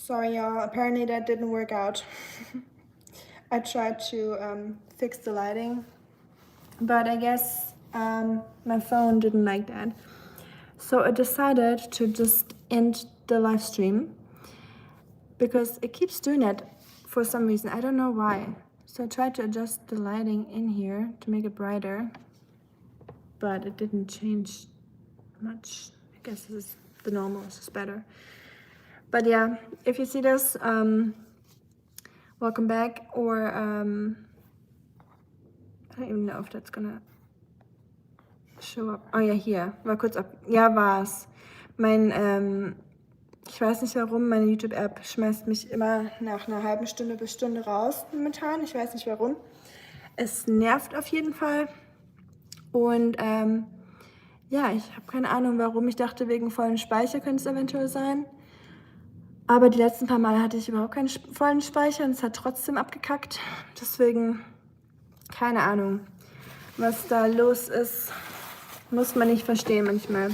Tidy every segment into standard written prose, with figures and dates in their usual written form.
Sorry y'all, apparently that didn't work out. I tried to fix the lighting, but I guess my phone didn't like that. So I decided to just end the live stream because it keeps doing that for some reason. I don't know why. So I tried to adjust the lighting in here to make it brighter, but it didn't change much. I guess this is the normal, this is better. But yeah, if you see this, welcome back, or I don't even know if that's gonna show up. Oh ja, hier, war kurz ab. Ja, war's. Ich weiß nicht warum, meine YouTube-App schmeißt mich immer nach einer halben Stunde bis Stunde raus momentan. Ich weiß nicht warum. Es nervt auf jeden Fall. Und ja, ich habe keine Ahnung warum. Ich dachte, wegen vollen Speicher könnte es eventuell sein. Aber die letzten paar Mal hatte ich überhaupt keinen vollen Speicher und es hat trotzdem abgekackt. Deswegen, keine Ahnung, was da los ist, muss man nicht verstehen manchmal.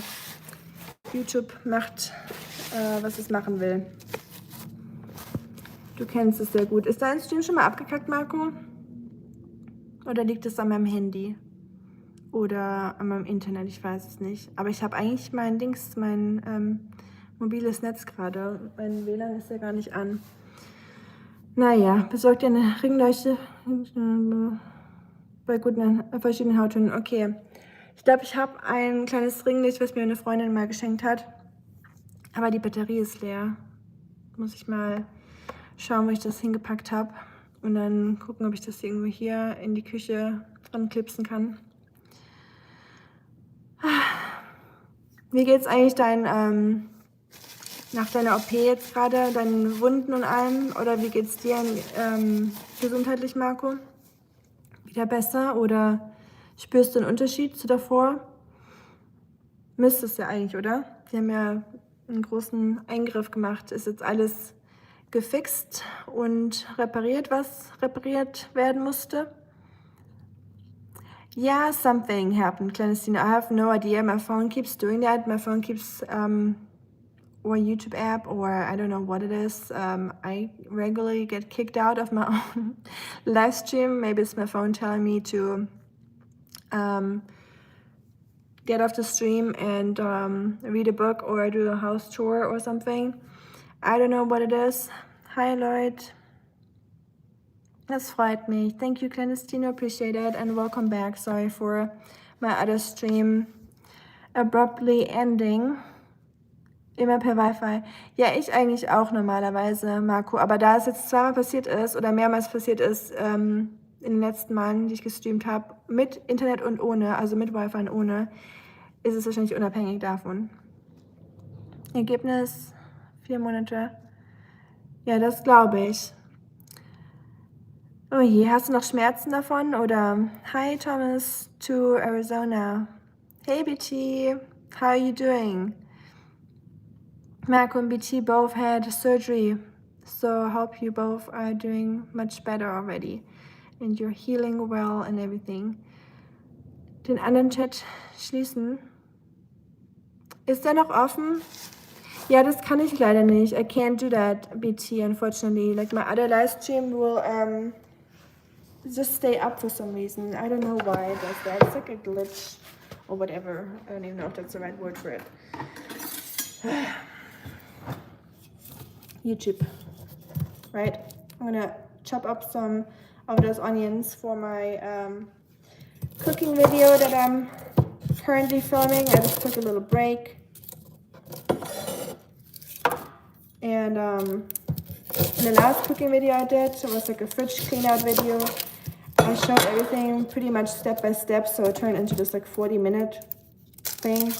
YouTube macht, was es machen will. Du kennst es sehr gut. Ist dein Stream schon mal abgekackt, Marco? Oder liegt es an meinem Handy? Oder an meinem Internet? Ich weiß es nicht. Aber ich habe eigentlich mein mobiles Netz gerade. Mein WLAN ist ja gar nicht an. Naja, besorgt ihr eine Ringleuchte bei guten verschiedenen Hauttönen. Okay. Ich glaube, ich habe ein kleines Ringlicht, was mir eine Freundin mal geschenkt hat. Aber die Batterie ist leer. Muss ich mal schauen, wo ich das hingepackt habe. Und dann gucken, ob ich das irgendwo hier in die Küche dran klipsen kann. Wie geht's eigentlich nach deiner OP jetzt gerade, deinen Wunden und allem? Oder wie geht's dir gesundheitlich, Marco? Wieder besser oder spürst du einen Unterschied zu davor? Müsste es ja eigentlich, oder? Die haben ja einen großen Eingriff gemacht. Ist jetzt alles gefixt und repariert, was repariert werden musste? Yeah, something happened, Clandestine. I have no idea. My phone keeps doing that. My phone keeps, or YouTube app, or I don't know what it is. I regularly get kicked out of my own live stream. Maybe it's my phone telling me to get off the stream and read a book or do a house tour or something. I don't know what it is. Hi, Lloyd. Das freut mich. Thank you, Clandestino. Appreciate it. And welcome back. Sorry for my other stream abruptly ending. Immer per Wi-Fi. Ja, ich eigentlich auch normalerweise, Marco. Aber da es jetzt zweimal passiert ist oder mehrmals passiert ist, in den letzten Malen, die ich gestreamt habe, mit Internet und ohne, also mit Wi-Fi und ohne, ist es wahrscheinlich unabhängig davon. Ergebnis 4 Monate. Ja, das glaube ich. Oh je, hast du noch Schmerzen davon? Oder hi Thomas to Arizona. Hey BT, how are you doing? Marco and BT both had surgery, so I hope you both are doing much better already and you're healing well and everything. Den anderen Chat schließen. Ist der noch offen? Ja, das kann ich leider nicht. I can't do that, BT, unfortunately. Like my other live stream will just stay up for some reason. I don't know why it does that. It's like a glitch or whatever. I don't even know if that's the right word for it. YouTube, right? I'm gonna chop up some of those onions for my cooking video that I'm currently filming. I just took a little break. And in the last cooking video I did, it was like a fridge clean out video. I showed everything pretty much step by step, so it turned into this like 40-minute thing.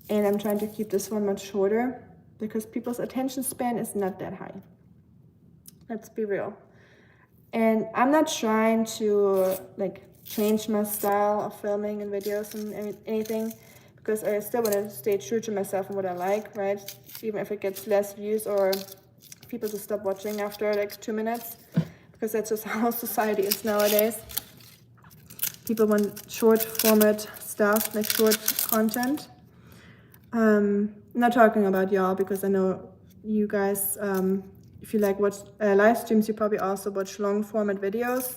And I'm trying to keep this one much shorter because people's attention span is not that high. Let's be real. And I'm not trying to like change my style of filming and videos and anything, because I still want to stay true to myself and what I like, right? Even if it gets less views or people just stop watching after like 2 minutes, because that's just how society is nowadays. People want short format stuff, like short content. Not talking about y'all, because I know you guys, if you like watch live streams, you probably also watch long format videos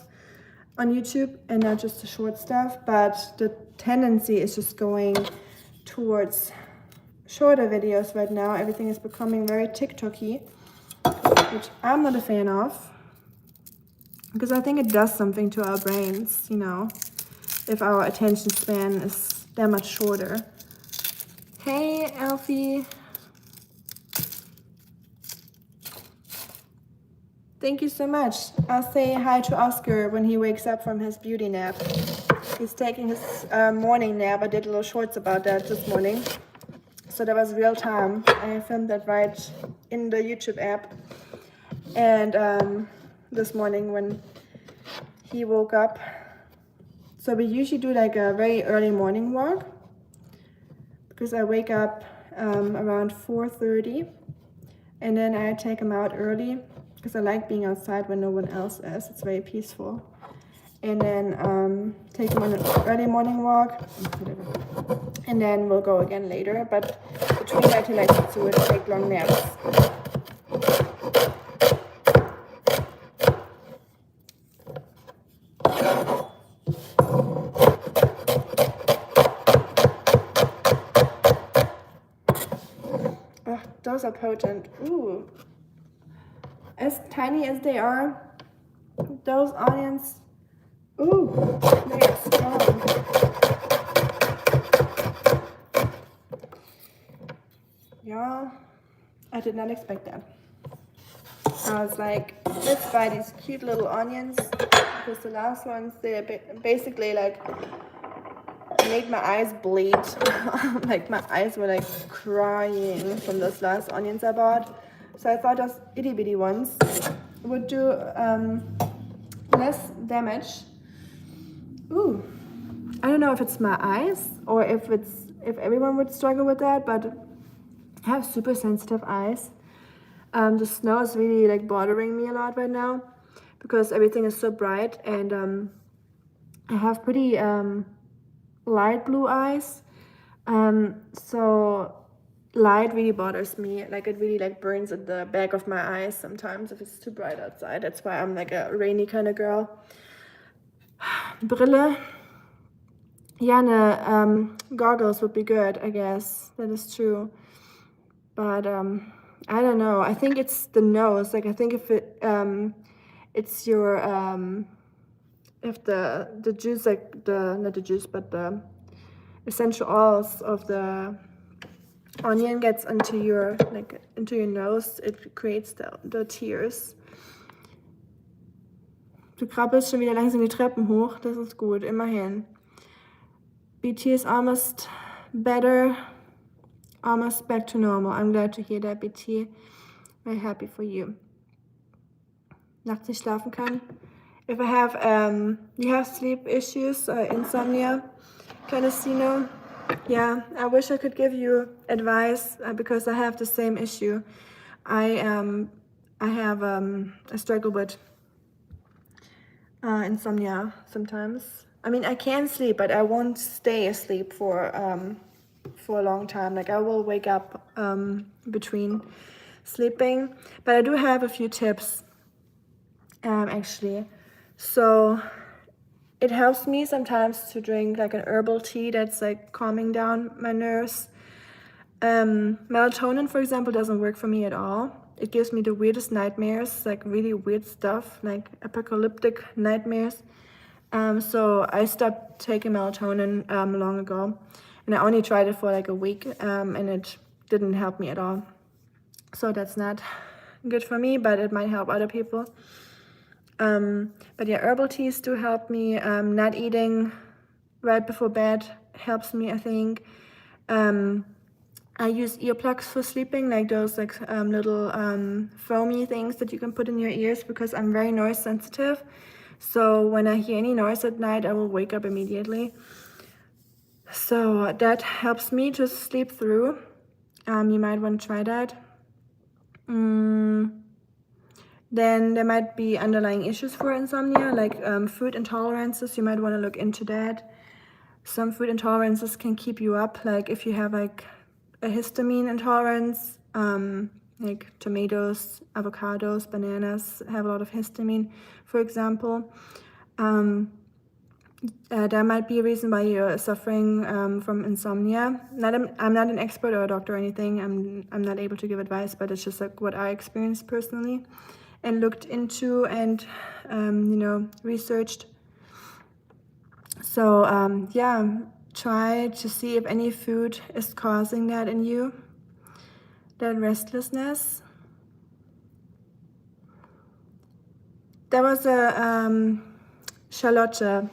on YouTube and not just the short stuff, but the tendency is just going towards shorter videos right now. Everything is becoming very TikTok-y, which I'm not a fan of, because I think it does something to our brains, you know, if our attention span is that much shorter. Hey, Alfie. Thank you so much. I'll say hi to Oscar when he wakes up from his beauty nap. He's taking his morning nap. I did little shorts about that this morning. So that was real time. I filmed that right in the YouTube app. And this morning when he woke up. So we usually do like a very early morning walk, because I wake up around 4:30, and then I take him out early, because I like being outside when no one else is. It's very peaceful. And then take him on an early morning walk, and then we'll go again later. But between that, he likes to take long naps. Oh, those are potent. Ooh. As tiny as they are, those onions, ooh, they are strong. Yeah, I did not expect that. I was like, let's buy these cute little onions, because the last ones, they basically like made my eyes bleed. Like my eyes were like crying from those last onions I bought. So I thought those itty bitty ones would do less damage. Ooh, I don't know if it's my eyes or if everyone would struggle with that, but I have super sensitive eyes. The snow is really like bothering me a lot right now, because everything is so bright, and I have pretty light blue eyes. So light really bothers me. Like it really like burns at the back of my eyes sometimes if it's too bright outside. That's why I'm like a rainy kind of girl. Brille. Yeah, goggles would be good, I guess. That is true. But I don't know. I think it's the nose. Like I think if it's your if the juice, like not the juice, but the essential oils of the onion gets into your nose, it creates the tears. Du krabbelst schon wieder langsam die Treppen hoch. Das ist gut, immerhin. BT is almost better, almost back to normal. I'm glad to hear that, BT. Very happy for you. Nachts nicht schlafen kann. If I have, you have sleep issues, insomnia, Canestino. Yeah, I wish I could give you advice, because I have the same issue. I struggle with insomnia sometimes. I mean, I can sleep, but I won't stay asleep for a long time. Like I will wake up between sleeping. But I do have a few tips, actually. So it helps me sometimes to drink like an herbal tea that's like calming down my nerves. Melatonin, for example, doesn't work for me at all. It gives me the weirdest nightmares, like really weird stuff, like apocalyptic nightmares. So I stopped taking melatonin long ago, and I only tried it for like a week, and it didn't help me at all. So that's not good for me, but it might help other people. But yeah, herbal teas do help me. Not eating right before bed helps me, I think. I use earplugs for sleeping, like those like little foamy things that you can put in your ears, because I'm very noise sensitive. So when I hear any noise at night, I will wake up immediately. So that helps me to sleep through. You might want to try that. Then there might be underlying issues for insomnia, like food intolerances. You might want to look into that. Some food intolerances can keep you up, like if you have like a histamine intolerance, like tomatoes, avocados, bananas have a lot of histamine, for example. That might be a reason why you're suffering from insomnia. I'm not an expert or a doctor or anything. I'm not able to give advice, but it's just like what I experienced personally and looked into and researched. So try to see if any food is causing that in you, that restlessness. There was a Charlotte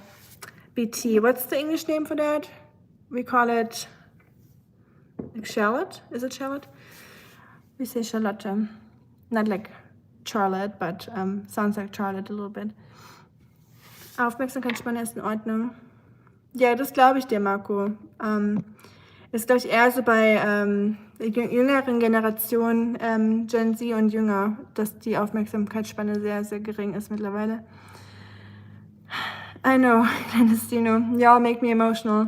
BT. What's the English name for that? We call it like shallot. Is it shallot? We say Charlotte. Not like Charlotte, but sounds like Charlotte a little bit. Aufmerksamkeitsspanne ist in Ordnung. Ja, das glaube ich dir, Marco. Ist, glaube ich, eher so bei der jüngeren Generation, Gen Z und jünger, dass die Aufmerksamkeitsspanne sehr, sehr gering ist mittlerweile. I know, kleines Dino. Y'all make me emotional.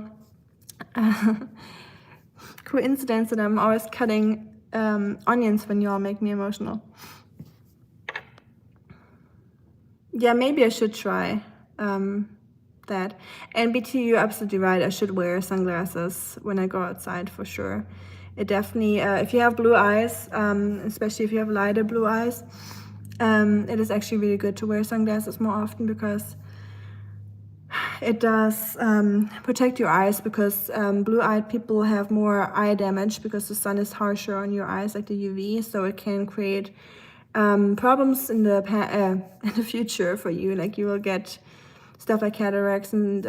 Coincidence that I'm always cutting onions when y'all make me emotional. Yeah, maybe I should try that. And BT, you're absolutely right. I should wear sunglasses when I go outside for sure. It definitely, if you have blue eyes, especially if you have lighter blue eyes, it is actually really good to wear sunglasses more often because it does protect your eyes, because blue-eyed people have more eye damage because the sun is harsher on your eyes, like the UV, so it can create problems in the future for you. Like you will get stuff like cataracts and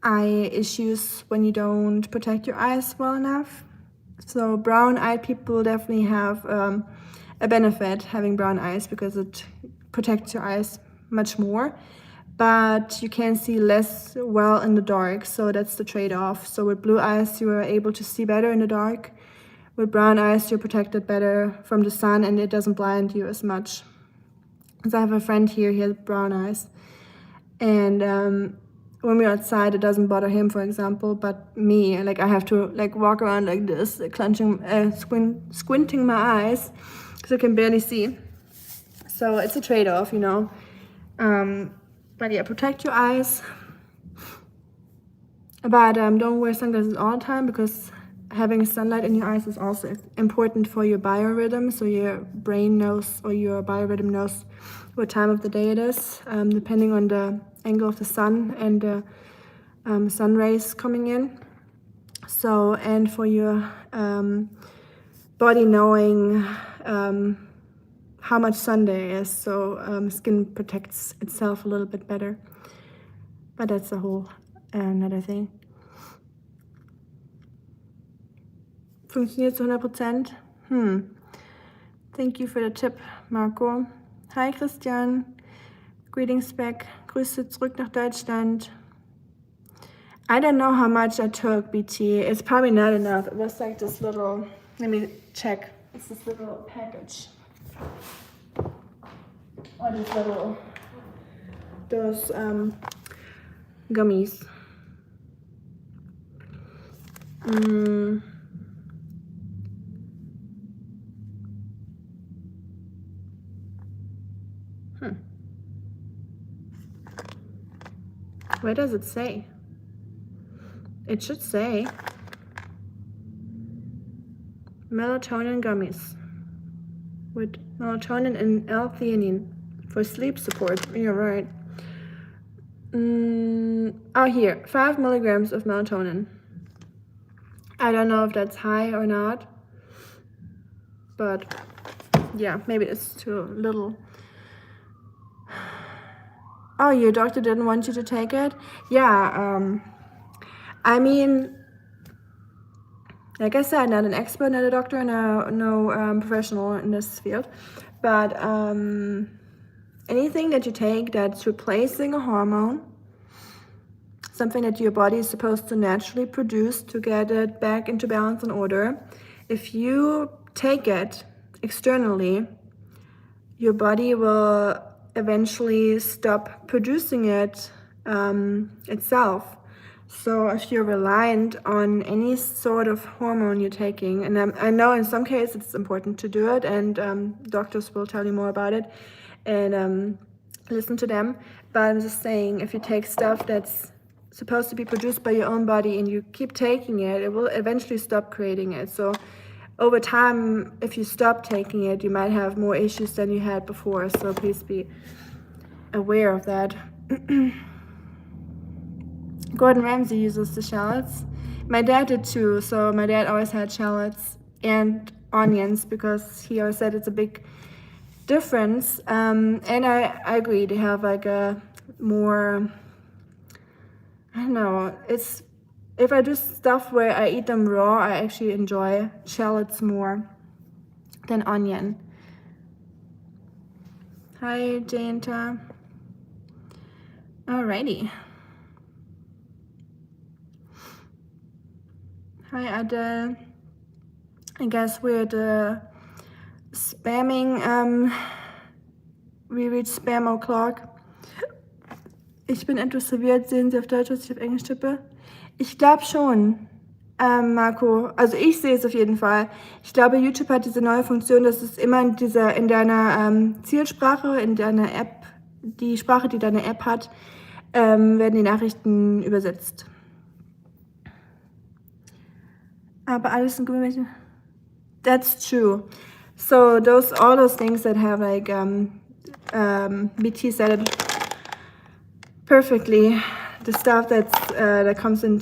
eye issues when you don't protect your eyes well enough. So brown-eyed people definitely have a benefit having brown eyes because it protects your eyes much more. But you can see less well in the dark, so that's the trade-off. So with blue eyes, you are able to see better in the dark. With brown eyes, you're protected better from the sun and it doesn't blind you as much. So I have a friend here, he has brown eyes. And when we're outside, it doesn't bother him, for example, but me, like I have to like walk around like this, squinting my eyes because I can barely see. So it's a trade-off, you know. But yeah, protect your eyes. But don't wear sunglasses all the time because having sunlight in your eyes is also important for your biorhythm. So your brain knows, or your biorhythm knows what time of the day it is, depending on the angle of the sun and the sun rays coming in. So, and for your body knowing how much sun there is, so skin protects itself a little bit better. But that's a whole another thing. Funktioniert zu 100%? Thank you for the tip, Marco. Hi Christian. Greetings back. Grüße zurück nach Deutschland. I don't know how much I took, BT. It's probably not enough. It was like this little, let me check. It's this little package. Or this little, those gummies. Where does it say? It should say melatonin gummies with melatonin and L-theanine for sleep support. You're right. Oh, here, 5 milligrams of melatonin. I don't know if that's high or not, but yeah, maybe it's too little. Oh, your doctor didn't want you to take it? Yeah, I mean, like I said, not an expert, not a doctor, no professional in this field, but anything that you take that's replacing a hormone, something that your body is supposed to naturally produce to get it back into balance and order, if you take it externally, your body will eventually stop producing it itself. So if you're reliant on any sort of hormone you're taking, and I know in some cases it's important to do it, and doctors will tell you more about it, and listen to them. But I'm just saying, if you take stuff that's supposed to be produced by your own body and you keep taking it, it will eventually stop creating it. So over time, if you stop taking it, you might have more issues than you had before. So please be aware of that. Gordon Ramsay uses the shallots. My dad did too, so my dad always had shallots and onions because he always said it's a big difference. And I agree, they have like a more, I don't know, it's, if I do stuff where I eat them raw, I actually enjoy shallots more than onion. Hi, Janta. Alrighty. Hi, Adele. I guess we're the spamming, we reach spam o'clock. Ich bin etwas verwirrt. Sehen Sie auf Deutsch, was ich auf Englisch tippe? Ich glaube schon, Marco. Also ich sehe es auf jeden Fall. Ich glaube, YouTube hat diese neue Funktion, dass es immer in deiner Zielsprache, in deiner App, die Sprache, die deine App hat, werden die Nachrichten übersetzt. Aber alles sind Gummibärchen. That's true. So all those things that have like BT said it perfectly. The stuff that comes in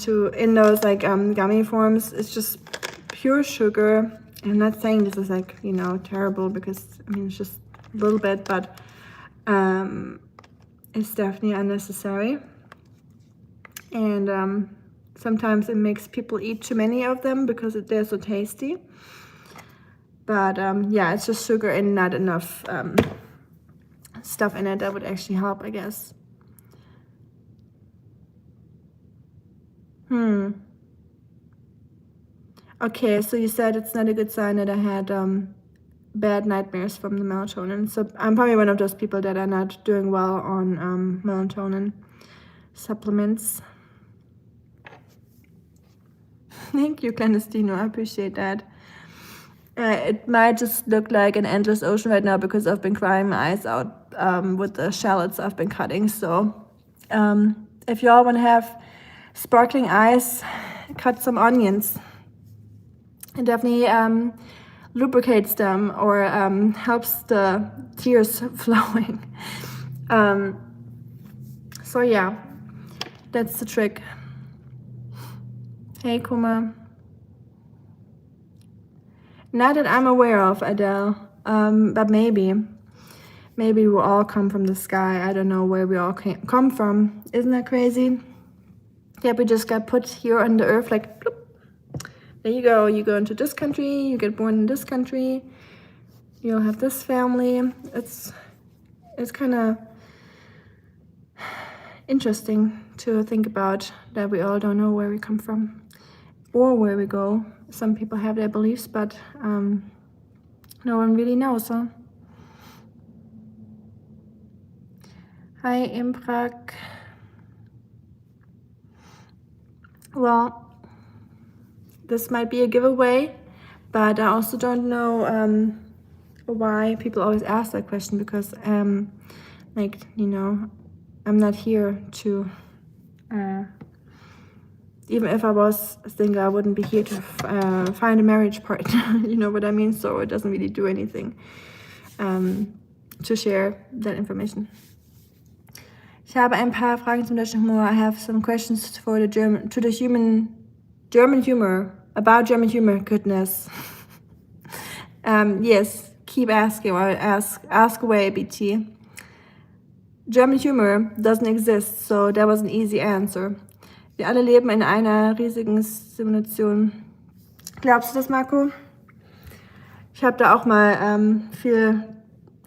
those like gummy forms is just pure sugar. I'm not saying this is like, you know, terrible, because I mean it's just a little bit, but it's definitely unnecessary. And sometimes it makes people eat too many of them because they're so tasty. But yeah, it's just sugar and not enough stuff in it that would actually help, I guess. Okay, so you said it's not a good sign that I had bad nightmares from the melatonin. So I'm probably one of those people that are not doing well on melatonin supplements. Thank you, Clandestino. I appreciate that. It might just look like an endless ocean right now because I've been crying my eyes out with the shallots I've been cutting. So if y'all want to have sparkling eyes, cut some onions. It definitely lubricates them or helps the tears flowing. So yeah, that's the trick. Hey, Kuma. Not that I'm aware of, Adele, but maybe we all come from the sky. I don't know where we all come from. Isn't that crazy? Yeah, we just got put here on the earth like, bloop. There you go. You go into this country, you get born in this country, you'll have this family. It's kind of interesting to think about that we all don't know where we come from or where we go. Some people have their beliefs, but no one really knows, huh? Hi, Imprak. Well, this might be a giveaway, but I also don't know why people always ask that question, because like, you know, I'm not here to even if I was single, I wouldn't be here to find a marriage partner. You know what I mean? So it doesn't really do anything to share that information. Ich habe ein paar Fragen zum deutschen Humor. I have some questions for the German humor, about German humor. Goodness. Yes, keep asking, or ask away, BT. German humor doesn't exist, so that was an easy answer. Wir alle leben in einer riesigen Simulation. Glaubst du das, Marco? Ich habe da auch mal viel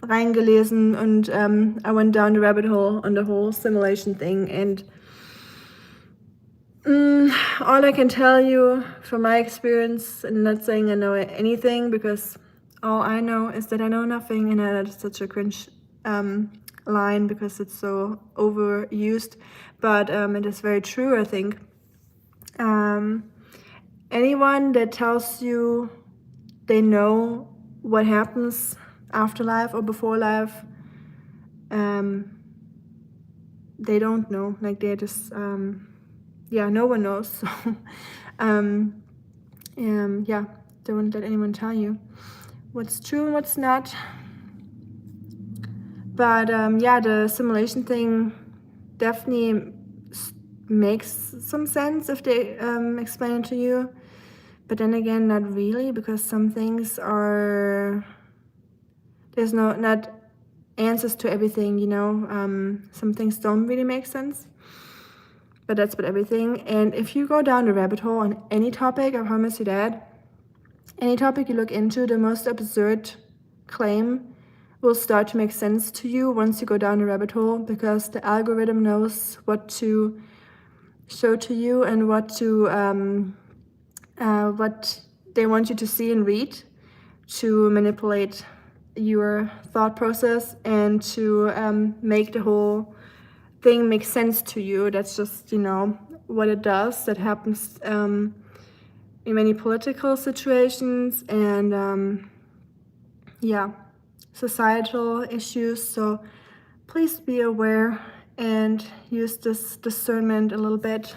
reingelesen und I went down the rabbit hole on the whole simulation thing, and all I can tell you from my experience, and not saying I know anything, because all I know is that I know nothing, and that is such a cringe line because it's so overused, but it is very true, I think. Anyone that tells you they know what happens after life or before life, they don't know. Like they're just, no one knows. So, don't let anyone tell you what's true and what's not. But the simulation thing definitely makes some sense if they explain it to you. But then again, not really, because some things are, there's not answers to everything, some things don't really make sense. But that's with everything. And if you go down the rabbit hole on any topic, I promise you that, any topic you look into, the most absurd claim will start to make sense to you once you go down the rabbit hole, because the algorithm knows what to show to you and what they want you to see and read to manipulate your thought process and to make the whole thing make sense to you. That's just, what it does. That happens in many political situations and societal issues. So please be aware and use this discernment a little bit.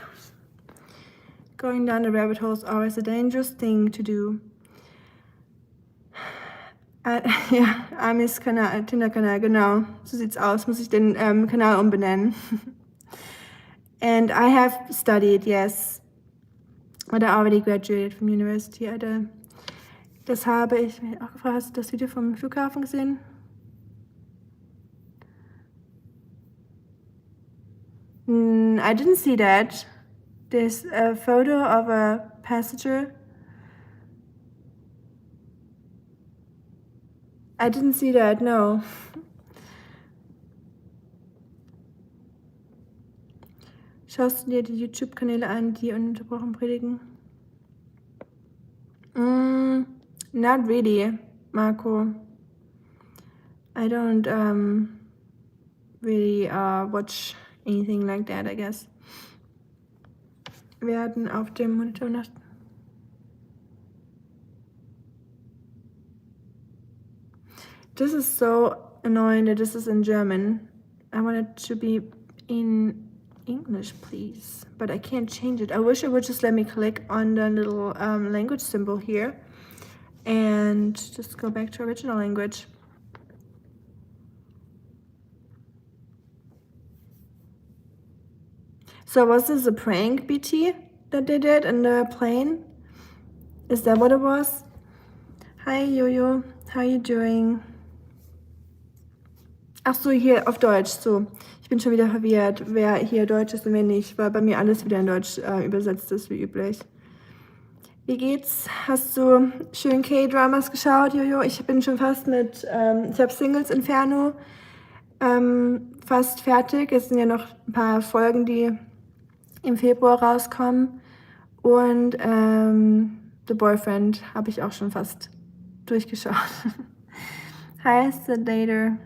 Going down the rabbit hole is always a dangerous thing to do. Amis Kanal, Tinder-Kanal, genau. So sieht's aus. Muss ich den Kanal umbenennen. And I have studied, yes. But I already graduated from university. Das habe ich mir auch gefragt. Hast du das Video vom Flughafen gesehen? I didn't see that. There's a photo of a passenger. I didn't see that, no. Schaust du dir die YouTube-Kanäle an, die ununterbrochen predigen? Not really, Marco. I don't really watch anything like that, I guess. Wir hatten auf dem Monitor nach. This is so annoying that this is in German. I want it to be in English, please. But I can't change it. I wish it would just let me click on the little language symbol here and just go back to original language. So was this a prank, BT, that they did in the plane? Is that what it was? Hi, Jojo. How you doing? Ach so, hier auf Deutsch. So, ich bin schon wieder verwirrt, wer hier Deutsch ist und wer nicht, weil bei mir alles wieder in Deutsch übersetzt ist, wie üblich. Wie geht's? Hast du schön K-Dramas geschaut, Jojo? Ich bin schon fast mit, ich habe Singles Inferno fast fertig. Es sind ja noch ein paar Folgen, die im Februar rauskommen. Und The Boyfriend habe ich auch schon fast durchgeschaut. Hi, Sedator.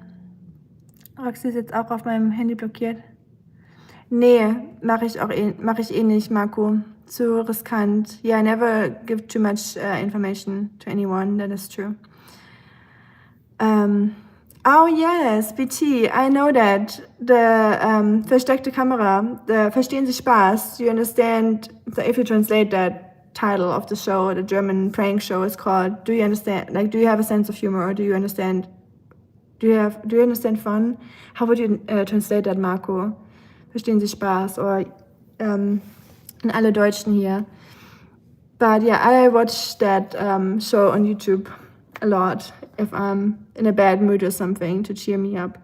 Roxy ist jetzt auch auf meinem Handy blockiert. Nee, mache ich eh nicht, Marco. Zu riskant. Yeah, I never give too much information to anyone, that is true. Oh yes, BT, I know that. The versteckte Kamera, the Verstehen Sie Spaß. Do you understand? So if you translate that title of the show, the German prank show is called, do you understand? Like, do you have a sense of humor, or do you understand? Do you understand fun? How would you translate that, Marco? Verstehen Sie Spaß? Or an alle Deutschen hier. But yeah, I watch that show on YouTube a lot if I'm in a bad mood or something, to cheer me up.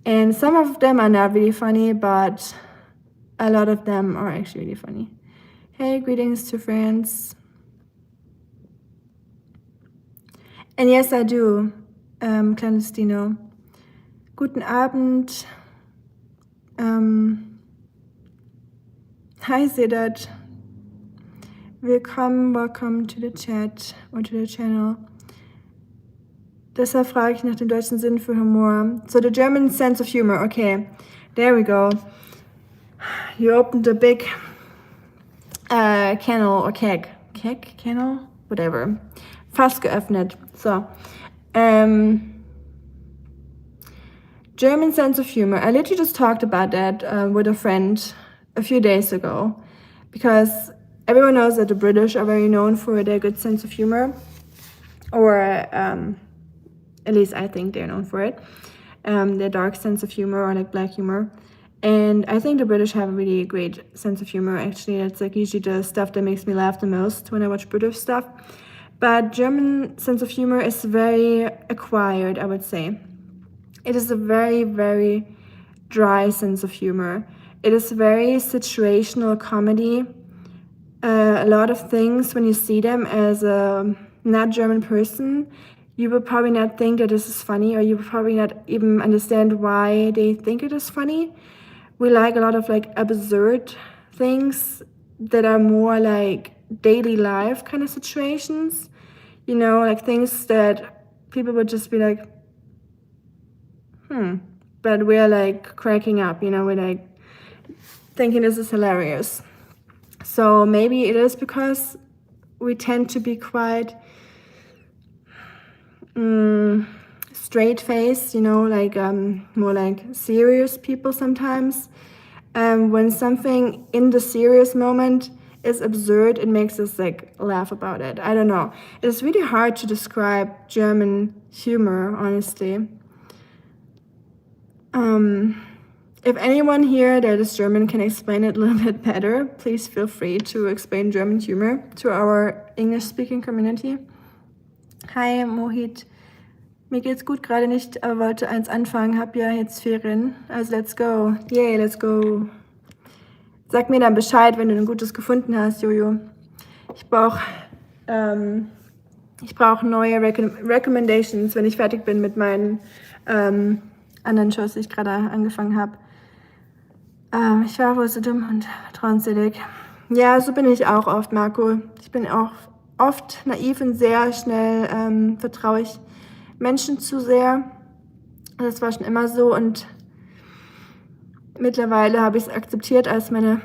And some of them are not really funny, but a lot of them are actually really funny. Hey, greetings to France. And yes, I do, Clandestino. Guten Abend. Hi, Sedat. Welcome to the chat or to the channel. Deshalb frage ich nach dem deutschen Sinn für Humor. So the German sense of humor, okay. There we go. You opened a big Kennel or Keg, Kennel, whatever. Fast geöffnet. So. German sense of humor. I literally just talked about that with a friend a few days ago, because everyone knows that the British are very known for their good sense of humor, or at least I think they're known for it, their dark sense of humor, or like black humor. And I think the British have a really great sense of humor, actually. It's like usually the stuff that makes me laugh the most when I watch British stuff. But German sense of humor is very acquired, I would say. It is a very, very dry sense of humor. It is very situational comedy. A lot of things, when you see them as a not German person, you will probably not think that this is funny, or you will probably not even understand why they think it is funny. We like a lot of like absurd things that are more like daily life kind of situations, you know, like things that people would just be like, but we're like cracking up, you know, we're like thinking this is hilarious. So maybe it is because we tend to be quite straight faced, you know, like more like serious people sometimes. When something in the serious moment is absurd, it makes us like laugh about it. I don't know. It's really hard to describe German humor, honestly. If anyone here that is German can explain it a little bit better, please feel free to explain German humor to our English-speaking community. Hi, Mohit. Mir geht's gut, gerade nicht, aber wollte eins anfangen. Hab ja jetzt Ferien. Also let's go. Yay, let's go. Sag mir dann Bescheid, wenn du ein gutes gefunden hast, Jojo. Ich brauche neue Recommendations, wenn ich fertig bin mit meinen anderen Shows, die ich gerade angefangen habe. Ich war wohl so dumm und traunselig. Ja, so bin ich auch oft, Marco. Ich bin auch oft naiv und sehr schnell vertraue ich Menschen zu sehr. Das war schon immer so, und mittlerweile habe ich es akzeptiert als meine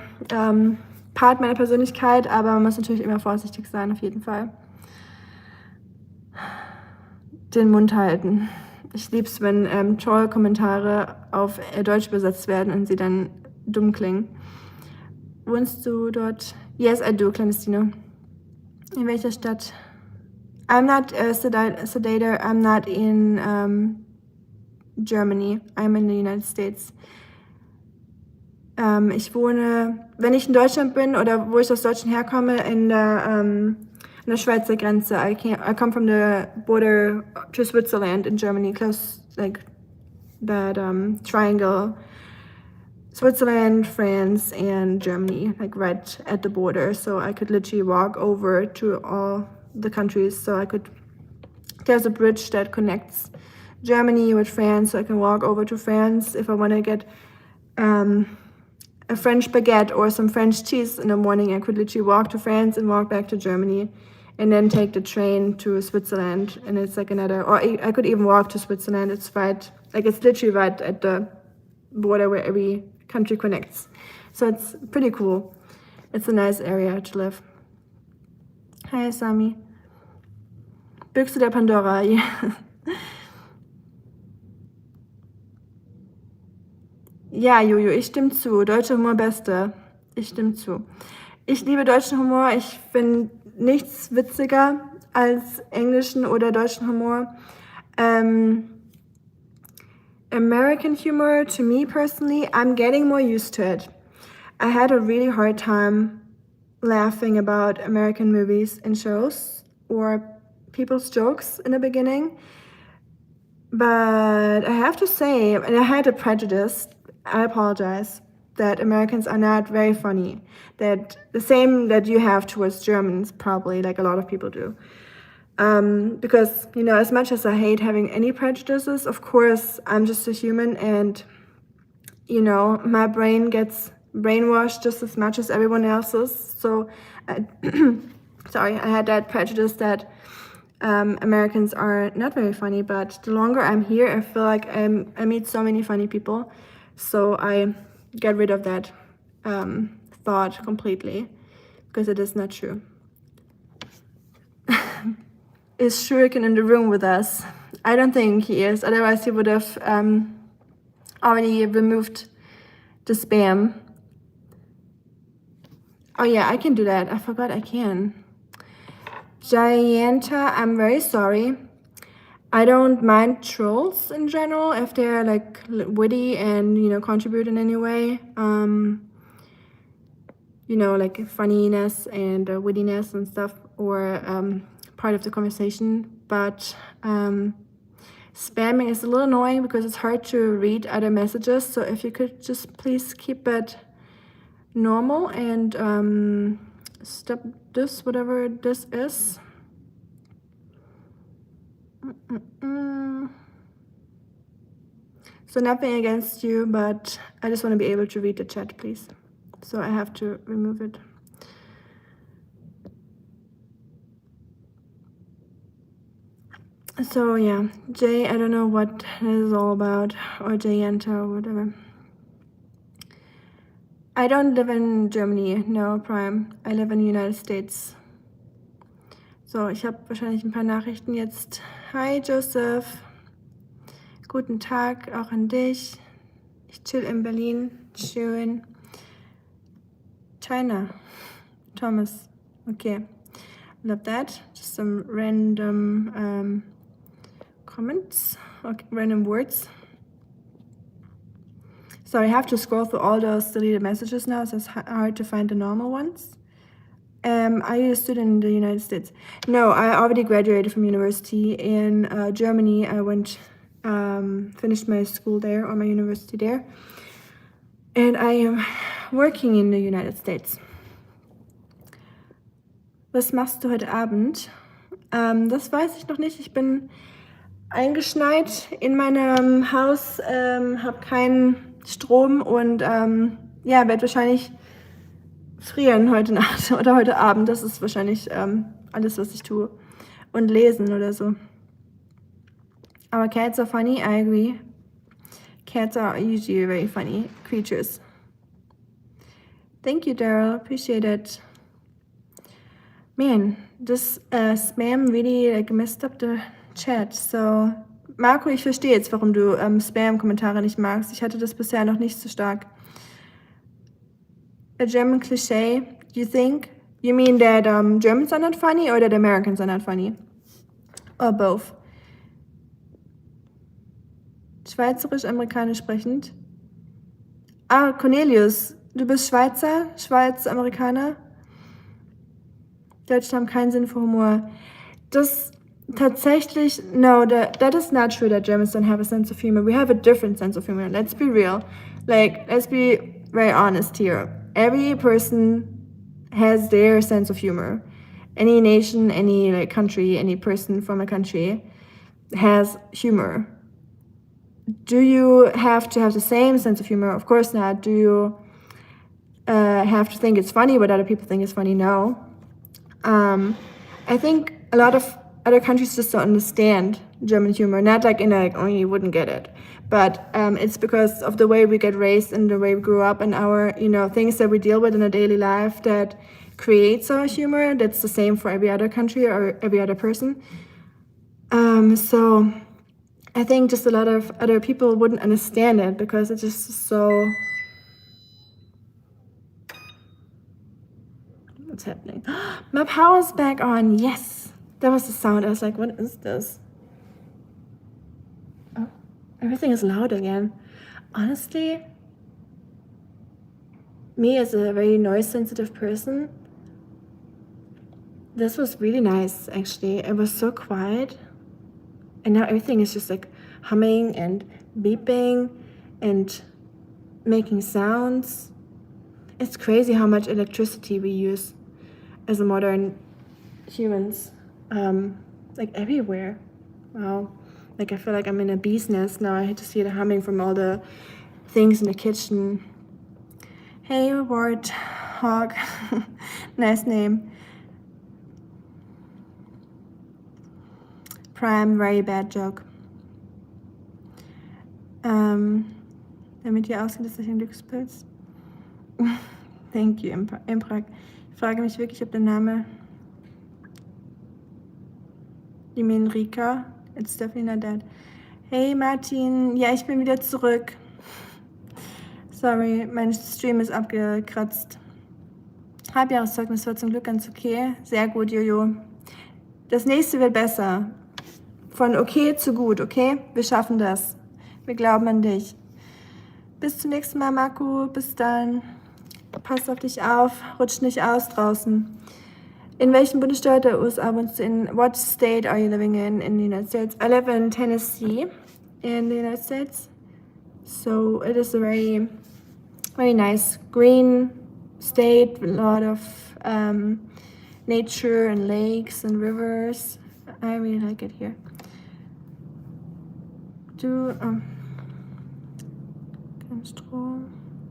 Part meiner Persönlichkeit, aber man muss natürlich immer vorsichtig sein, auf jeden Fall. Den Mund halten. Ich liebe es, wenn Troll-Kommentare auf Deutsch übersetzt werden und sie dann dumm klingen. Wohnst du dort? Yes, I do, Clandestino. In welcher Stadt? I'm not Sedator. I'm not in Germany. I'm in the United States. Ich wohne, wenn ich in Deutschland bin oder wo ich aus Deutschland herkomme, an der Schweizer Grenze. I come from the border to Switzerland in Germany, close, like that triangle. Switzerland, France, and Germany, like right at the border. So I could literally walk over to all the countries. So there's a bridge that connects Germany with France. So I can walk over to France if I want to get a French baguette or some French cheese in the morning. I could literally walk to France and walk back to Germany, and then take the train to Switzerland. And it's like or I could even walk to Switzerland. It's literally right at the border where every country connects. So it's pretty cool. It's a nice area to live. Hi, Sami. Büchse der Pandora, yeah. Ja, Jojo, ich stimme zu. Deutscher Humor beste. Ich stimme zu. Ich liebe deutschen Humor. Ich finde nichts witziger als englischen oder deutschen Humor. American humor, to me personally, I'm getting more used to it. I had a really hard time laughing about American movies and shows or people's jokes in the beginning. But I have to say, and I had a prejudice, I apologize, that Americans are not very funny. That the same that you have towards Germans, probably, like a lot of people do. Because, you know, as much as I hate having any prejudices, of course, I'm just a human, and, you know, my brain gets brainwashed just as much as everyone else's. So, I had that prejudice that Americans are not very funny, but the longer I'm here, I feel like I meet so many funny people. So I get rid of that thought completely. because it is not true. Is Shuriken in the room with us? I don't think he is, otherwise he would have already removed the spam. Oh yeah, I can do that. I forgot I can. Gianta, I'm very sorry. I don't mind trolls in general if they're like witty and, you know, contribute in any way. You know, like funniness and wittiness and stuff, or part of the conversation. But spamming is a little annoying because it's hard to read other messages. So if you could just please keep it normal and stop this, whatever this is. So nothing against you, but I just want to be able to read the chat, please. So I have to remove it. So yeah, Jay, I don't know what this is all about, or Jayanta or whatever. I don't live in Germany, no, Prime. I live in the United States. So, ich habe wahrscheinlich ein paar Nachrichten jetzt. Hi Joseph. Guten Tag auch an dich. Ich chill in Berlin. Schön. China. Thomas. Okay. Love that. Just some random comments. Okay, random words. So I have to scroll through all those deleted messages now, so it's hard to find the normal ones. Are you a student in the United States? No, I already graduated from university in Germany. I went, finished my school there, or my university there. And I am working in the United States. Was machst du heute Abend? Das weiß ich noch nicht. Ich bin eingeschneit in meinem Haus, habe keinen Strom und ja, werde wahrscheinlich frieren heute Nacht oder heute Abend. Das ist wahrscheinlich alles, was ich tue. Und lesen oder so. Aber cats are funny, I agree. Cats are usually very funny creatures. Thank you, Daryl. Appreciate it. Man, this spam really like messed up the chat. So, Marco, ich verstehe jetzt, warum du Spam-Kommentare nicht magst. Ich hatte das bisher noch nicht so stark. A German cliché, you think? You mean that Germans are not funny or that Americans are not funny? Or both? Schweizerisch-amerikanisch sprechend. Ah, Cornelius, du bist Schweizer, Schweiz-Amerikaner? Deutsche haben keinen Sinn für Humor. Das tatsächlich, no, that is not true that Germans don't have a sense of humor. We have a different sense of humor. Let's be real. Like, let's be very honest here. Every person has their sense of humor. Any nation, any like country, any person from a country has humor. Do you have to have the same sense of humor? Of course not. Do you have to think it's funny what other people think is funny? No. I think a lot of other countries just don't understand German humor. Not like in like, oh, you wouldn't get it. But it's because of the way we get raised and the way we grew up and our, you know, things that we deal with in a daily life that creates our humor. That's the same for every other country or every other person. So I think just a lot of other people wouldn't understand it because it's just so... What's happening? My power's back on. Yes. That was the sound. I was like, what is this? Oh, everything is loud again. Honestly, me as a very noise-sensitive person, this was really nice, actually. It was so quiet. And now everything is just like humming and beeping and making sounds. It's crazy how much electricity we use as a modern humans. Like everywhere. Wow. Like I feel like I'm in a bee's nest now. I had to see the humming from all the things in the kitchen. Hey, Ward Hog. Nice name. Prime, very bad joke. Damit ihr ausgeht, ist euch ein Glückspilz. Thank you, Imprag. Ich frage mich wirklich, ob der Name... You mean Rika? It's definitely not that. Hey Martin, ja, ich bin wieder zurück. Sorry, mein Stream ist abgekratzt. Halbjahreszeugnis war zum Glück ganz okay. Sehr gut, Jojo. Das nächste wird besser. Von okay zu gut, okay? Wir schaffen das. Wir glauben an dich. Bis zum nächsten Mal, Marco. Bis dann. Pass auf dich auf. Rutsch nicht aus draußen. In welchem Bundesstaat der USA wohnst du in? What state are you living in the United States? I live in Tennessee in the United States. So it is a very, very nice green state with a lot of nature and lakes and rivers. I really like it here.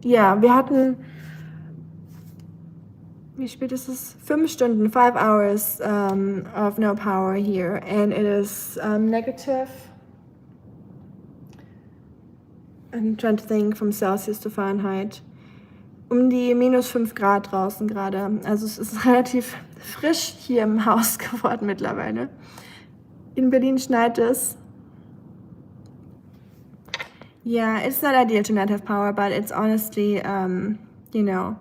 Ja, wir hatten, wie spät ist es? 5 Stunden, 5 hours of no power here, and it is negative. I'm trying to think from Celsius to Fahrenheit. Um die -5 Grad draußen gerade. Also es ist relativ frisch hier im Haus geworden mittlerweile. In Berlin schneit es. Yeah, it's not ideal to not have power, but it's honestly, you know,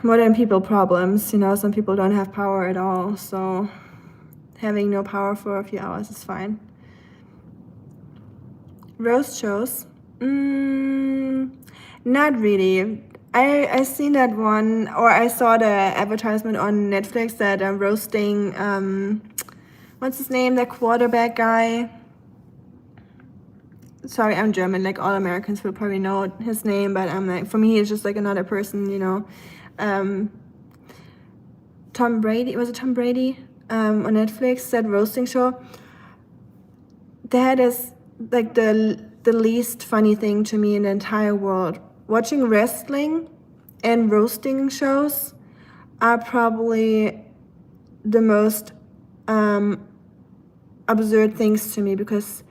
modern people problems. You know, some people don't have power at all, so having no power for a few hours is fine. Roast shows? Not really. I seen that one, or I saw the advertisement on Netflix that I'm roasting, what's his name, the quarterback guy? Sorry, I'm German, like all Americans will probably know his name, but I'm like, for me, he's just like another person, you know. Tom Brady, was it Tom Brady? On Netflix, that roasting show. That is like the least funny thing to me in the entire world. Watching wrestling and roasting shows are probably the most absurd things to me, because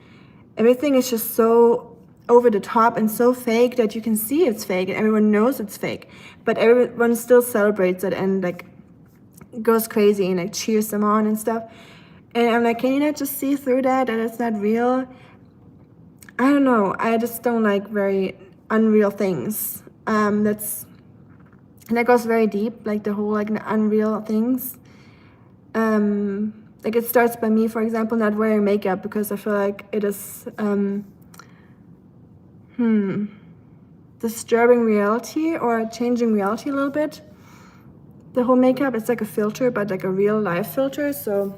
everything is just so over the top and so fake that you can see it's fake and everyone knows it's fake, but everyone still celebrates it and like goes crazy and like cheers them on and stuff. And I'm like, can you not just see through that it's not real? I don't know. I just don't like very unreal things. That goes very deep, like the whole like unreal things. Like it starts by me, for example, not wearing makeup because I feel like it is disturbing reality or changing reality a little bit. The whole makeup, it's like a filter, but like a real life filter. So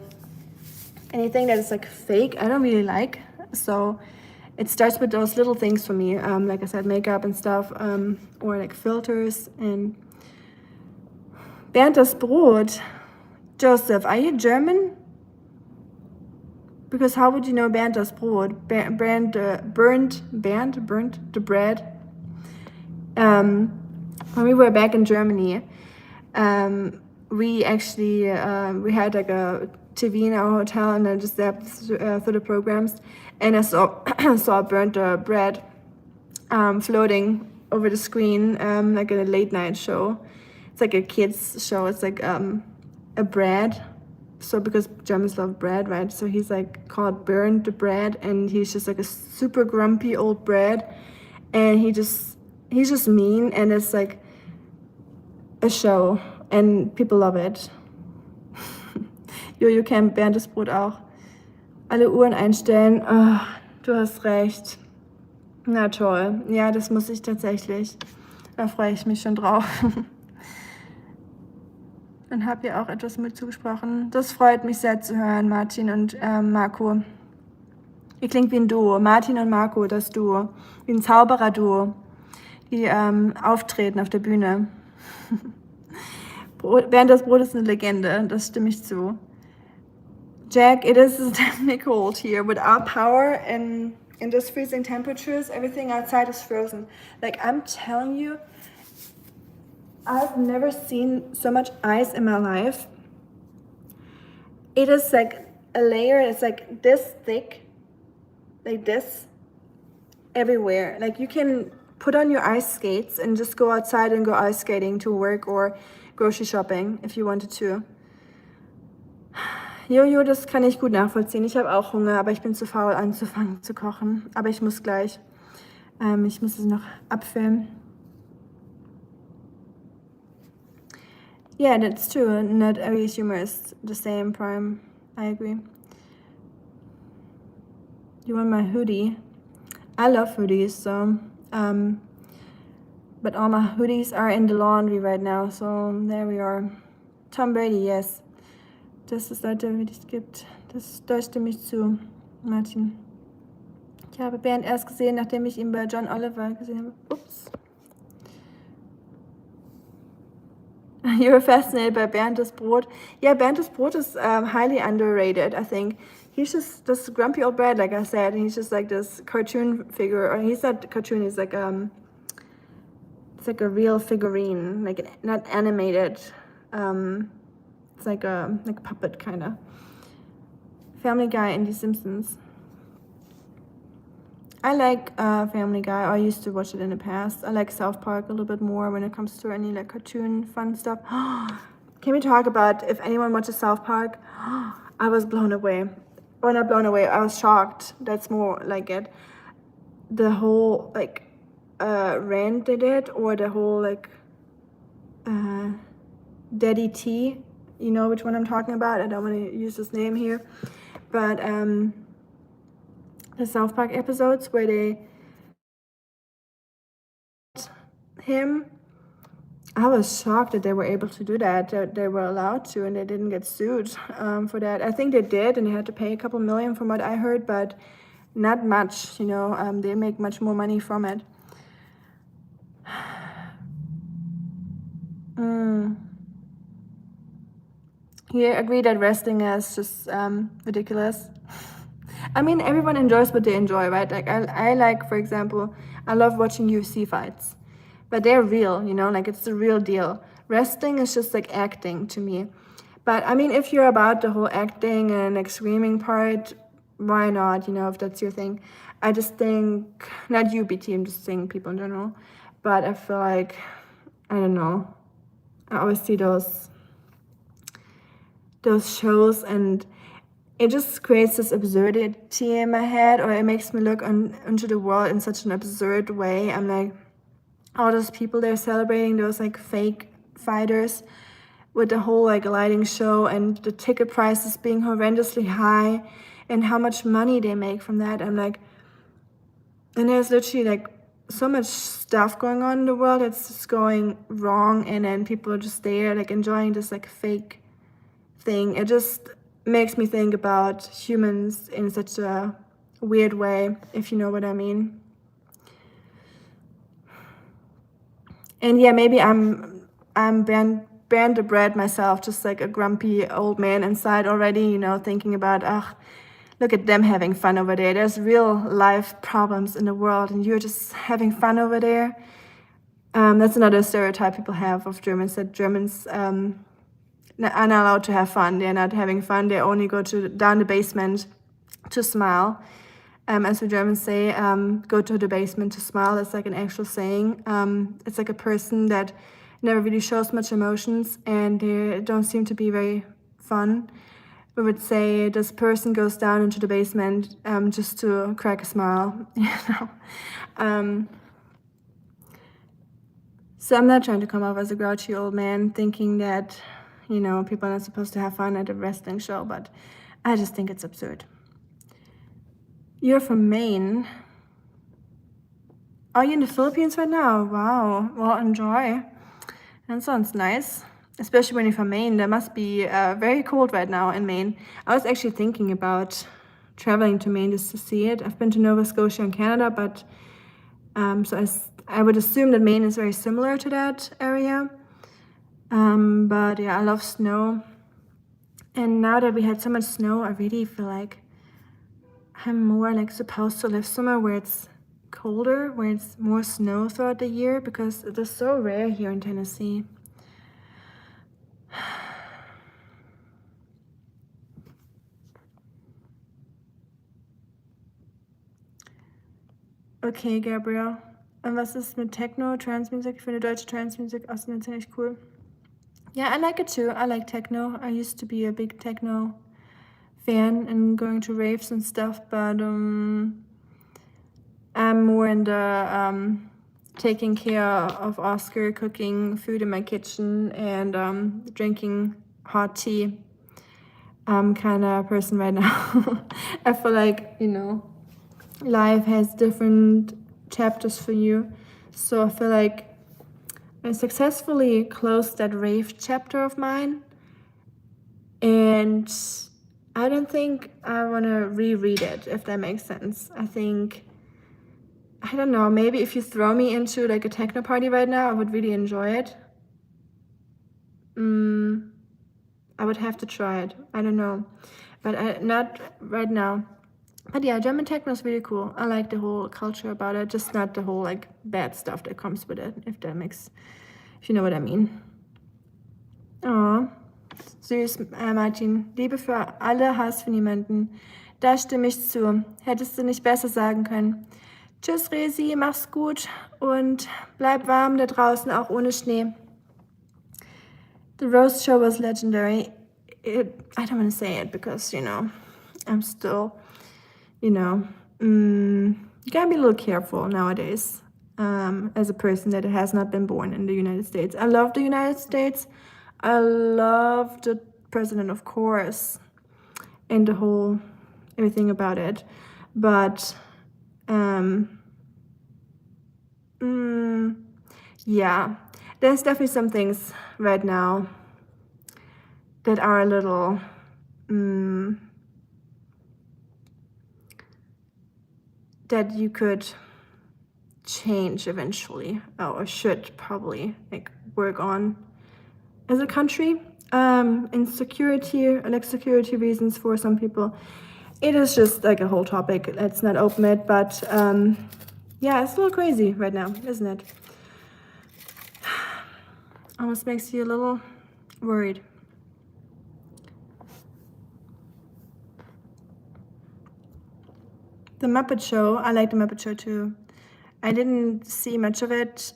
anything that is like fake, I don't really like. So it starts with those little things for me, like I said, makeup and stuff, or like filters. And Bernd das Brot. Joseph, are you German? Because how would you know Bernd das Brot? Bernd the bread. When we were back in Germany, we actually we had like a TV in our hotel, and I just zapped through the programs, and I saw Bernd the bread floating over the screen, like a late night show. It's like a kids show. It's like a bread. So because Germans love bread, right? So he's like called Bernd the bread, and he's just like a super grumpy old bread, and he's just mean, and it's like a show, and people love it. Jojo kennt Bernd das Brot auch. Alle Uhren einstellen. Oh, du hast recht. Na toll. Ja, das muss ich tatsächlich. Da freue ich mich schon drauf. Dann habt ihr auch etwas mit zugesprochen. Das freut mich sehr zu hören, Martin und Marco. Ihr klingt wie ein Duo. Martin und Marco, das Duo. Wie ein Zauberer-Duo. Die auftreten auf der Bühne. Bernd das Brot ist eine Legende, das stimme ich zu. Jack, it is definitely cold here. Without power and in these freezing temperatures, everything outside is frozen. Like, I'm telling you, I've never seen so much ice in my life. It is like a layer, it's like this thick, like this, everywhere. Like you can put on your ice skates and just go outside and go ice skating to work or grocery shopping if you wanted to. Jojo, das kann ich gut nachvollziehen. Ich habe auch Hunger, aber ich bin zu faul anzufangen zu kochen. Aber ich muss gleich. Ich muss es noch abfilmen. Yeah, that's true. Not every humor is the same, Prime. I agree. You want my hoodie? I love hoodies, so but all my hoodies are in the laundry right now, so there we are. Tom Brady, yes. Dass es Leute wie dich gibt, da stimme ich zu, Martin. Ich habe Bernd erst gesehen, nachdem ich ihn bei John Oliver gesehen habe. Ups. You're fascinated by Berndes Brot. Yeah, Berndes Brot is highly underrated, I think. He's just this grumpy old Brad, like I said, and he's just like this cartoon figure, or he's not a cartoon, he's like it's like a real figurine, like not animated. It's like a puppet kind of. Family Guy and The Simpsons. I like Family Guy. I used to watch it in the past. I like South Park a little bit more when it comes to any like cartoon fun stuff. Can we talk about if anyone watches South Park? I was blown away. Or not blown away, I was shocked. That's more like it. The whole like rant they did, or the whole like Daddy T. You know which one I'm talking about. I don't want to use his name here. But the South Park episodes where they him, I was shocked that they were able to do that, that they were allowed to, and they didn't get sued for that. I think they did, and they had to pay a couple million from what I heard, but not much, you know. They make much more money from it. You agree that wrestling is just ridiculous? I mean, everyone enjoys what they enjoy, right? Like I like, for example, I love watching UFC fights, but they're real, you know, like it's the real deal. Wrestling is just like acting to me. But I mean, if you're about the whole acting and like screaming part, why not, you know, if that's your thing. I just think, not you, BT, I'm just saying people in general, but I feel like, I don't know, I always see those shows and it just creates this absurdity in my head, or it makes me look into the world in such an absurd way. I'm like, all those people they're celebrating, those like fake fighters with the whole like lighting show and the ticket prices being horrendously high and how much money they make from that. I'm like, and there's literally like so much stuff going on in the world that's just going wrong, and then people are just there like enjoying this like fake thing. It just makes me think about humans in such a weird way, if you know what I mean. And yeah, maybe I'm Bernd the Bread myself, just like a grumpy old man inside already, you know, thinking about, look at them having fun over there. There's real life problems in the world and you're just having fun over there. That's another stereotype people have of Germans, that Germans are not allowed to have fun. They're not having fun. They only go down the basement to smile. As the Germans say, go to the basement to smile. That's like an actual saying. It's like a person that never really shows much emotions and they don't seem to be very fun. We would say this person goes down into the basement just to crack a smile, you know. So I'm not trying to come off as a grouchy old man thinking that, you know, people are not supposed to have fun at a wrestling show, but I just think it's absurd. You're from Maine. Are you in the Philippines right now? Wow. Well, enjoy. That sounds nice. Especially when you're from Maine. That must be very cold right now in Maine. I was actually thinking about traveling to Maine just to see it. I've been to Nova Scotia and Canada, but so I would assume that Maine is very similar to that area. But yeah, I love snow. And now that we had so much snow, I really feel like I'm more like supposed to live somewhere where it's colder, where it's more snow throughout the year, because it is so rare here in Tennessee. Okay, Gabriel. Und was ist mit Techno, Trance Music? Ich finde deutsche Trance Music aus den ziemlich cool. Yeah, I like it too. I like techno. I used to be a big techno fan and going to raves and stuff, but I'm more in the taking care of Oscar, cooking food in my kitchen, and drinking hot tea kind of person right now. I feel like, you know, life has different chapters for you. So I feel like I successfully closed that rave chapter of mine, and I don't think I want to reread it, if that makes sense. I think, I don't know, maybe if you throw me into like a techno party right now, I would really enjoy it. I would have to try it. I don't know, but not right now. But yeah, German techno is really cool. I like the whole culture about it, just not the whole like bad stuff that comes with it, if you know what I mean. Oh, süß, Martin. Liebe für alle, Hass für niemanden. Da stimme ich zu. Hättest du nicht besser sagen können. Tschüss, Resi, mach's gut und bleib warm da draußen, auch ohne Schnee. The roast show was legendary. I don't want to say it because, you know, I'm still, you know, you gotta be a little careful nowadays as a person that has not been born in the United States. I love the United States. I love the president, of course, and the whole, everything about it. But, yeah, there's definitely some things right now that are a little, that you could change eventually, or should probably like work on as a country. Insecurity, like security reasons for some people. It is just like a whole topic. Let's not open it, but yeah, it's a little crazy right now, isn't it? Almost makes you a little worried. The Muppet Show, I like the Muppet Show too. I didn't see much of it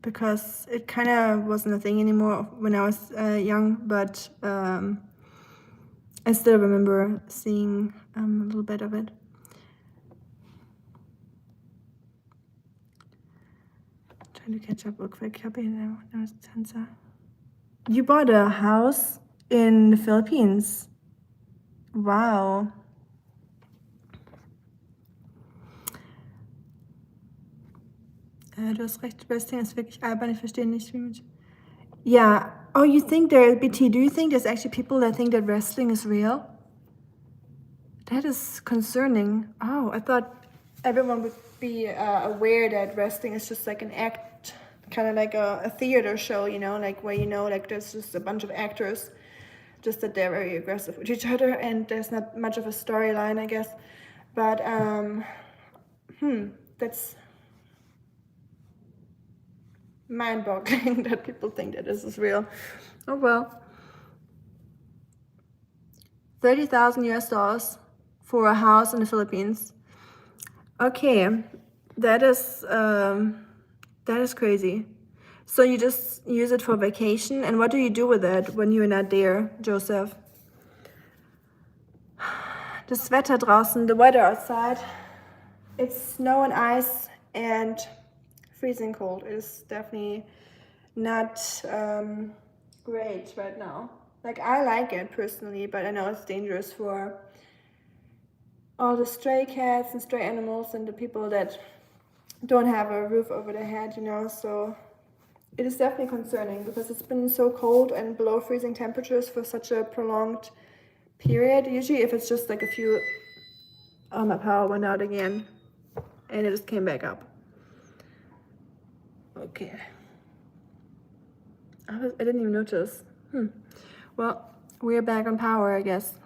because it kind of wasn't a thing anymore when I was young, but I still remember seeing a little bit of it. Trying to catch up real quick. You bought a house in the Philippines. Wow. Du hast recht, Wrestling ist wirklich albern, ich verstehe nicht, wie man... Yeah. Oh, you think BT, do you think there's actually people that think that wrestling is real? That is concerning. Oh, I thought everyone would be aware that wrestling is just like an act, kind of like a theater show, you know, like where, you know, like there's just a bunch of actors, just that they're very aggressive with each other and there's not much of a storyline, I guess. But, that's mind-boggling that people think that this is real. Oh well. $30,000 for a house in the Philippines. Okay, that is crazy. So you just use it for vacation, and what do you do with it when you're not there, Joseph? Das Wetter draußen, the weather outside, it's snow and ice and freezing cold. It is definitely not great right now. Like, I like it personally, but I know it's dangerous for all the stray cats and stray animals and the people that don't have a roof over their head, you know. So it is definitely concerning because it's been so cold and below freezing temperatures for such a prolonged period. Usually if it's just like a few... Oh, my power went out again and it just came back up. Okay. I didn't even notice. Well, we're back on power, I guess.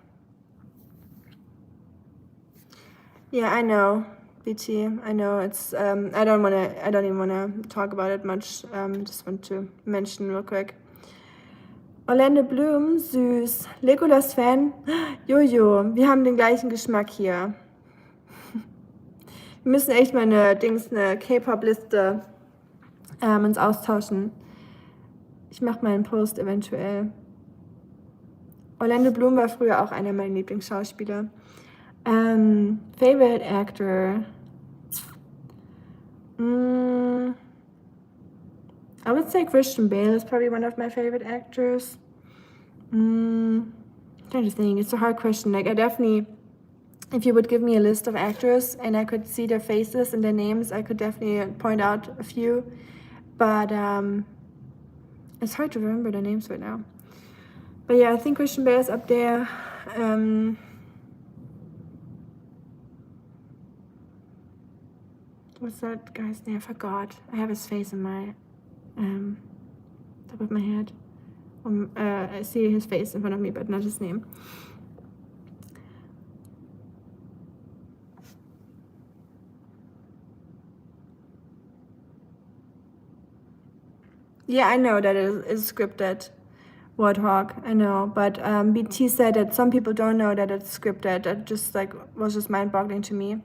Yeah, I know, BT. I know it's. I don't even wanna talk about it much. Just want to mention real quick. Orlando Bloom, süß. Legolas-Fan. Jojo, wir haben den gleichen Geschmack hier. Wir müssen echt mal eine K-Pop-Liste uns austauschen. Ich mache mal einen Post eventuell. Orlando Bloom war früher auch einer meiner Lieblingsschauspieler. Favorite Actor. I would say Christian Bale is probably one of my favorite actors. I'm trying to think. It's a hard question. Like, I definitely, if you would give me a list of actors and I could see their faces and their names, I could definitely point out a few. But it's hard to remember the names right now. But yeah, I think Christian Bale is up there. What's that guy's name? I forgot. I have his face in my top of my head. I see his face in front of me, but not his name. Yeah, I know that it is scripted. Warthog, I know, but BT said that some people don't know that it's scripted. That just was just mind-boggling to me.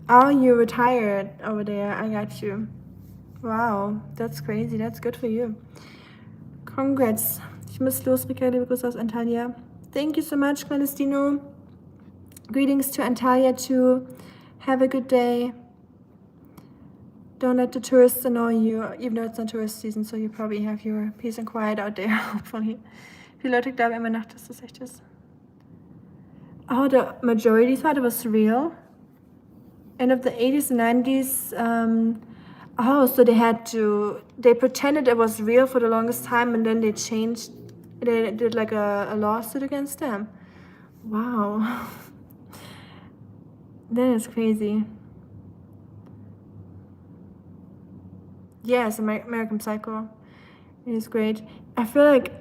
Oh, you retired over there. I got you. Wow, that's crazy. That's good for you. Congrats. Ich muss los, Rika. Liebe Grüße aus Antalya. Thank you so much, Clandestino. Greetings to Antalya too. Have a good day. Don't let the tourists annoy you, even though it's not tourist season, so you probably have your peace and quiet out there, hopefully. Viele Leute glauben immer noch, dass das echt ist. Oh, the majority thought it was real. End of the 80s and 90s. So they pretended it was real for the longest time, and then they did like a lawsuit against them. Wow. That is crazy. Yes, American Psycho. It is great. I feel like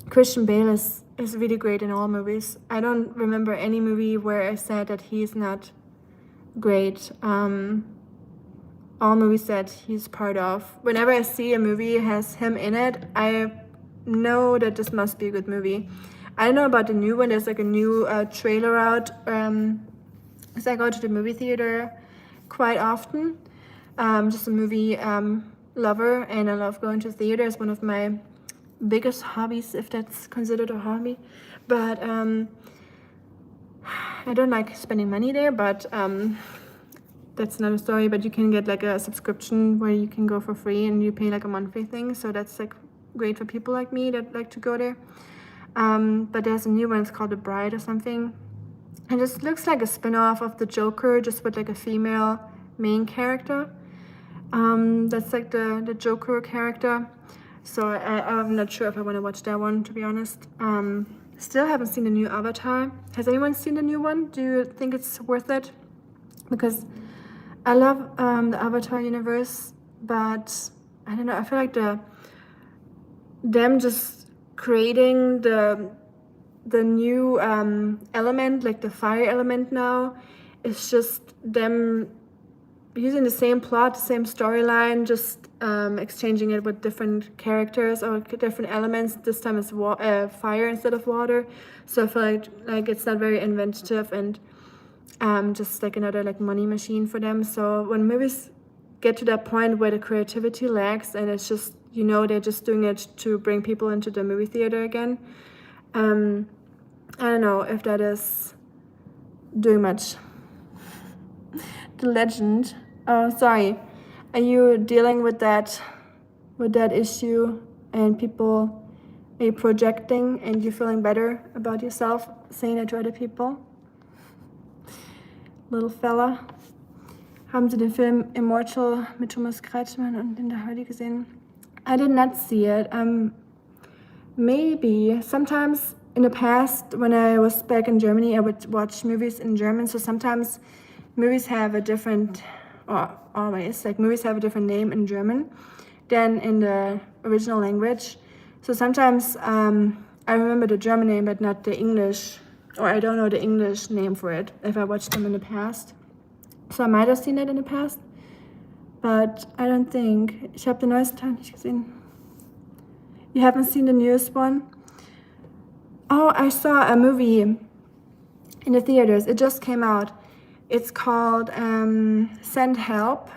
Christian Bale is really great in all movies. I don't remember any movie where I said that he's not great. All movies that he's part of. Whenever I see a movie has him in it, I know that this must be a good movie. I don't know about the new one. There's like a new trailer out. So I go to the movie theater quite often. Just a movie lover, and I love going to theater. It's one of my biggest hobbies, if that's considered a hobby. But I don't like spending money there, but that's another story. But you can get like a subscription where you can go for free and you pay like a monthly thing. So that's like great for people like me that like to go there. But there's a new one. It's called The Bride or something. And it just looks like a spin-off of The Joker, just with like a female main character. That's like the Joker character. So I'm not sure if I want to watch that one, to be honest. Still haven't seen the new Avatar. Has anyone seen the new one? Do you think it's worth it? Because I love the Avatar universe, but I don't know. I feel like them just creating the new element, like the fire element now, is just them using the same plot, the same storyline, just exchanging it with different characters or different elements. This time it's fire instead of water. So I feel like it's not very inventive and just like another like money machine for them. So when movies get to that point where the creativity lacks and it's just, they're just doing it to bring people into the movie theater again, I don't know if that is doing much. The Legend. Oh, sorry. Are you dealing with that issue and people, are you projecting and you feeling better about yourself saying that to other people? Little fella. Haben Sie den Film Immortal mit Thomas Kretschmann und Linda Hardy gesehen? I did not see it. Maybe. Sometimes in the past, when I was back in Germany, I would watch movies in German. So sometimes movies have a different, or always, like movies have a different name in German than in the original language. So sometimes I remember the German name, but not the English, or I don't know the English name for it if I watched them in the past. So I might have seen it in the past, but I don't think. Ich habe den neuesten Teil nicht gesehen. You haven't seen the newest one? Oh, I saw a movie in the theaters. It just came out. It's called Send Help.